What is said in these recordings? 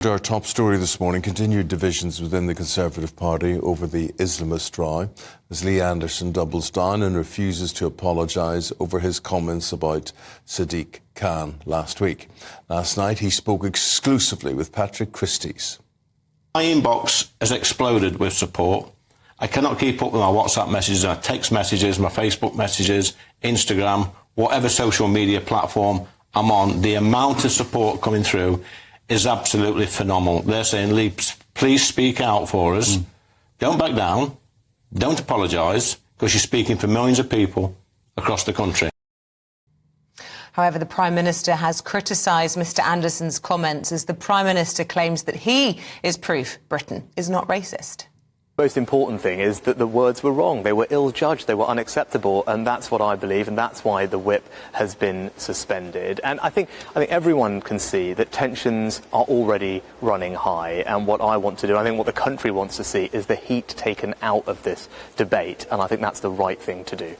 Our top story this morning: continued divisions within the Conservative Party over the Islamist row, as Lee Anderson doubles down and refuses to apologise over his comments about Sadiq Khan last week. Last night he spoke exclusively with Patrick Christie's. My inbox has exploded with support. I cannot keep up with my WhatsApp messages, my text messages, my Facebook messages, Instagram, whatever social media platform I'm on. The amount of support coming through is absolutely phenomenal. They're saying, Lee, please speak out for us. Don't back down. Don't apologise, because you're speaking for millions of people across the country. However, the Prime Minister has criticised Mr Anderson's comments, as the Prime Minister claims that he is proof Britain is not racist. The most important thing is that the words were wrong. They were ill-judged, they were unacceptable, and that's what I believe, and that's why the whip has been suspended. And I think everyone can see that tensions are already running high, and what I want to do, I think what the country wants to see, is the heat taken out of this debate, and I think that's the right thing to do.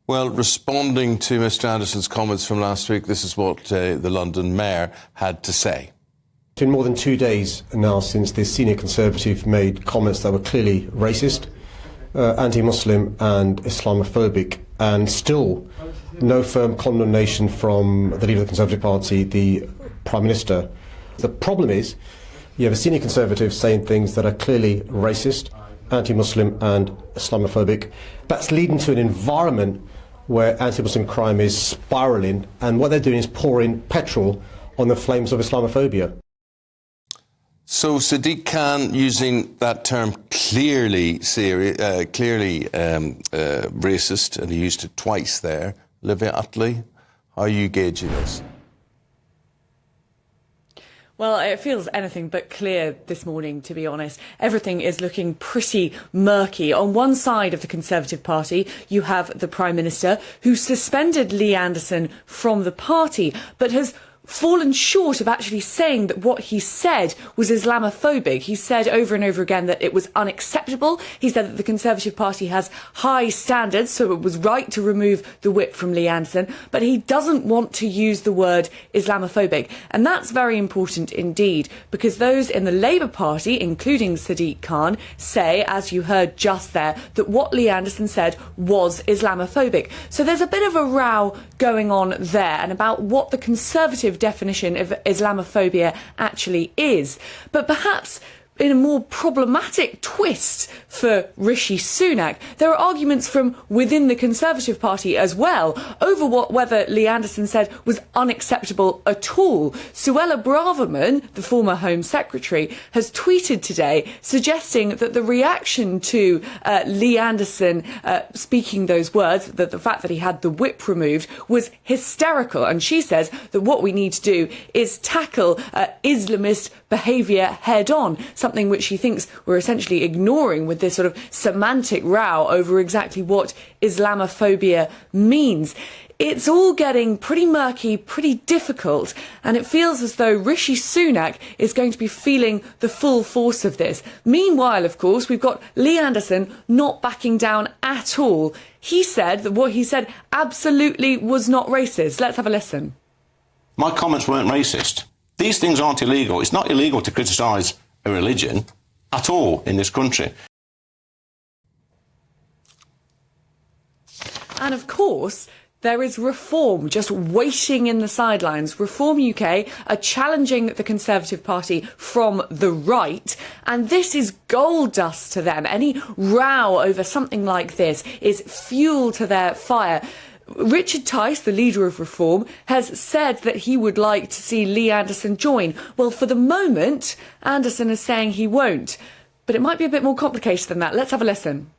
Well, responding to Mr Anderson's comments from last week, this is what the London Mayor had to say. It's been more than 2 days now since the senior Conservative made comments that were clearly racist, anti-Muslim and Islamophobic, and still no firm condemnation from the leader of the Conservative Party, the Prime Minister. The problem is you have a senior Conservative saying things that are clearly racist, anti-Muslim and Islamophobic. That's leading to an environment where anti-Muslim crime is spiralling, and what they're doing is pouring petrol on the flames of Islamophobia. So Sadiq Khan, using that term clearly racist, and he used it twice there. Olivia Utley, how are you gauging this? Well, it feels anything but clear this morning, to be honest. Everything is looking pretty murky. On one side of the Conservative Party, you have the Prime Minister, who suspended Lee Anderson from the party, but has fallen short of actually saying that what he said was Islamophobic. He said over and over again that it was unacceptable. He said that the Conservative Party has high standards, so it was right to remove the whip from Lee Anderson, but he doesn't want to use the word Islamophobic. And that's very important indeed, because those in the Labour Party, including Sadiq Khan, say, as you heard just there, that what Lee Anderson said was Islamophobic. So there's a bit of a row going on there, and about what the Conservative definition of Islamophobia actually is. But perhaps in a more problematic twist for Rishi Sunak, there are arguments from within the Conservative Party as well over whether Lee Anderson said was unacceptable at all. Suella Braverman, the former Home Secretary, has tweeted today suggesting that the reaction to Lee Anderson speaking those words, that the fact that he had the whip removed, was hysterical. And she says that what we need to do is tackle Islamist behaviour head on, something which she thinks we're essentially ignoring with this sort of semantic row over exactly what Islamophobia means. It's all getting pretty murky, pretty difficult, and it feels as though Rishi Sunak is going to be feeling the full force of this. Meanwhile, of course, we've got Lee Anderson not backing down at all. He said that what he said absolutely was not racist. Let's have a listen. My comments weren't racist. These things aren't illegal. It's not illegal to criticise a religion at all in this country. And of course, there is Reform just waiting in the sidelines. Reform UK are challenging the Conservative Party from the right, and this is gold dust to them. Any row over something like this is fuel to their fire. Richard Tice, the leader of Reform, has said that he would like to see Lee Anderson join. Well, for the moment, Anderson is saying he won't. But it might be a bit more complicated than that. Let's have a listen.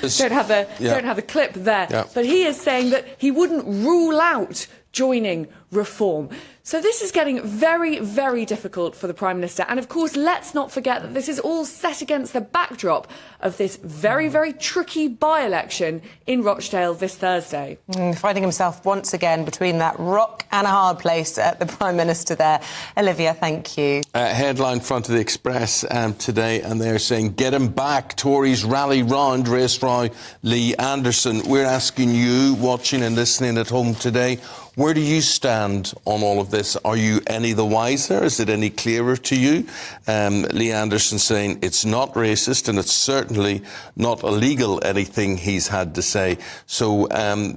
Don't have the clip there. Yeah. But he is saying that he wouldn't rule out joining reform. So this is getting very, very difficult for the Prime Minister. And of course, let's not forget that this is all set against the backdrop of this very, very tricky by-election in Rochdale this Thursday. Finding himself once again between that rock and a hard place, the Prime Minister there. Olivia, thank you. Headline front of the Express today, and they're saying, get him back. Tories rally round race row Lee Anderson. We're asking you, watching and listening at home today, where do you stand on all of this? Are you any the wiser? Is it any clearer to you? Lee Anderson saying it's not racist and it's certainly not illegal, anything he's had to say. So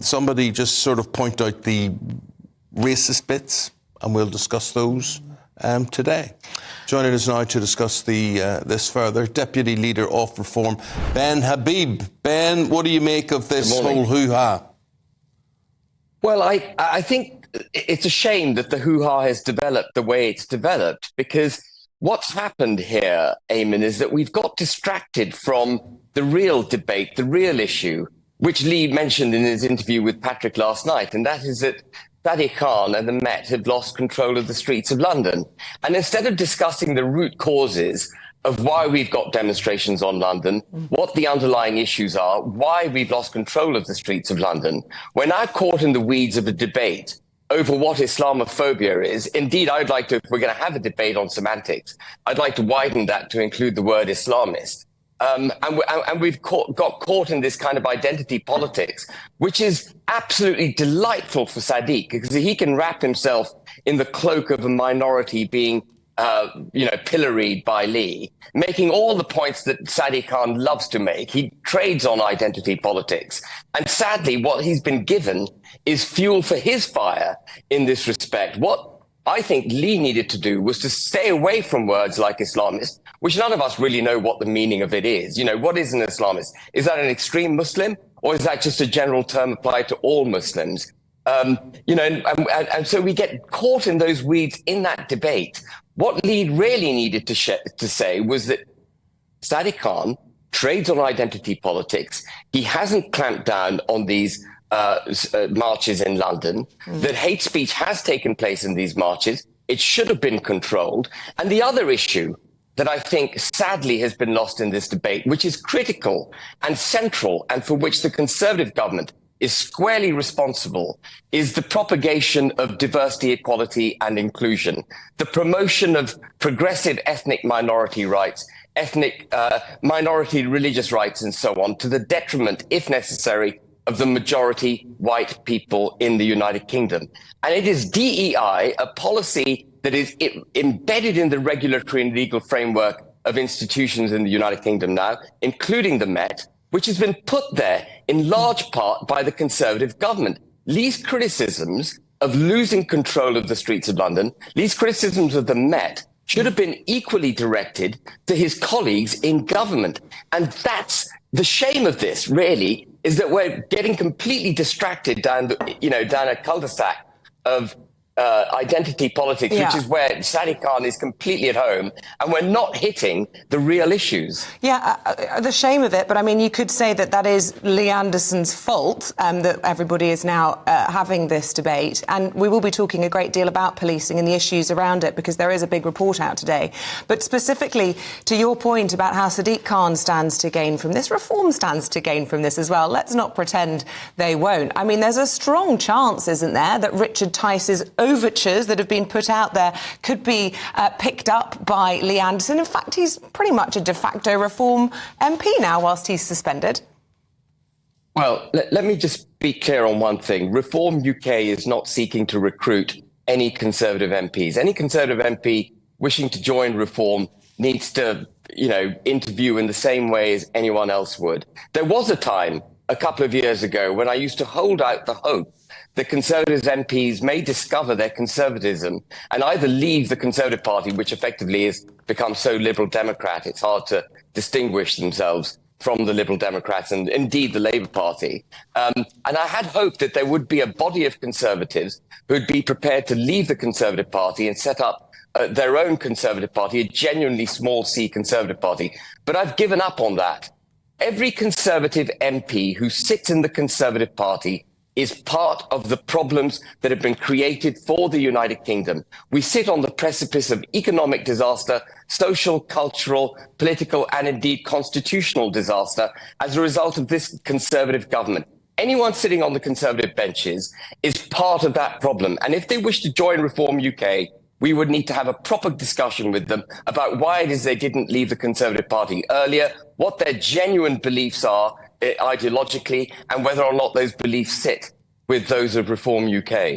somebody just sort of point out the racist bits and we'll discuss those today. Joining us now to discuss this further, Deputy Leader of Reform, Ben Habib. Ben, what do you make of this whole hoo-ha? Well, I think it's a shame that the hoo-ha has developed the way it's developed, because what's happened here, Eamon, is that we've got distracted from the real debate, the real issue, which Lee mentioned in his interview with Patrick last night, and that is that Sadiq Khan and the Met have lost control of the streets of London. And instead of discussing the root causes of why we've got demonstrations on London, what the underlying issues are, why we've lost control of the streets of London, we're now caught in the weeds of a debate over what Islamophobia is. Indeed, I'd like to, if we're going to have a debate on semantics, I'd like to widen that to include the word Islamist. And we've got caught in this kind of identity politics, which is absolutely delightful for Sadiq, because he can wrap himself in the cloak of a minority being pilloried by Lee, making all the points that Sadiq Khan loves to make. He trades on identity politics. And sadly, what he's been given is fuel for his fire in this respect. What I think Lee needed to do was to stay away from words like Islamist, which none of us really know what the meaning of it is. You know, what is an Islamist? Is that an extreme Muslim, or is that just a general term applied to all Muslims? And so we get caught in those weeds in that debate. What Lee really needed to say was that Sadiq Khan trades on identity politics. He hasn't clamped down on these marches in London, that hate speech has taken place in these marches. It should have been controlled. And the other issue that I think sadly has been lost in this debate, which is critical and central, and for which the Conservative government is squarely responsible, is the propagation of diversity, equality and inclusion, the promotion of progressive ethnic minority rights, ethnic minority religious rights and so on, to the detriment, if necessary, of the majority white people in the United Kingdom. And it is DEI, a policy that is embedded in the regulatory and legal framework of institutions in the United Kingdom now, including the Met, which has been put there in large part by the Conservative government. Lee's criticisms of losing control of the streets of London, Lee's criticisms of the Met, should have been equally directed to his colleagues in government. And that's the shame of this, really, is that we're getting completely distracted down a cul-de-sac of identity politics, which is where Sadiq Khan is completely at home, and we're not hitting the real issues. Yeah, the shame of it, but I mean, you could say that that is Lee Anderson's fault, that everybody is now having this debate, and we will be talking a great deal about policing and the issues around it, because there is a big report out today. But specifically to your point about how Sadiq Khan stands to gain from this, Reform stands to gain from this as well. Let's not pretend they won't. I mean, there's a strong chance, isn't there, that Richard Tice's overtures that have been put out there could be picked up by Lee Anderson. In fact, he's pretty much a de facto Reform MP now, whilst he's suspended. Well, let me just be clear on one thing. Reform UK is not seeking to recruit any Conservative MPs. Any Conservative MP wishing to join Reform needs to, interview in the same way as anyone else would. There was a time a couple of years ago when I used to hold out the hope that Conservative MPs may discover their conservatism and either leave the Conservative Party, which effectively has become so Liberal Democrat, it's hard to distinguish themselves from the Liberal Democrats and indeed the Labour Party. And I had hoped that there would be a body of Conservatives who would be prepared to leave the Conservative Party and set up their own Conservative Party, a genuinely small C Conservative Party. But I've given up on that. Every Conservative MP who sits in the Conservative Party is part of the problems that have been created for the United Kingdom. We sit on the precipice of economic disaster, social, cultural, political, and indeed constitutional disaster as a result of this Conservative government. Anyone sitting on the Conservative benches is part of that problem. And if they wish to join Reform UK, we would need to have a proper discussion with them about why it is they didn't leave the Conservative Party earlier, what their genuine beliefs are ideologically, and whether or not those beliefs sit with those of Reform UK.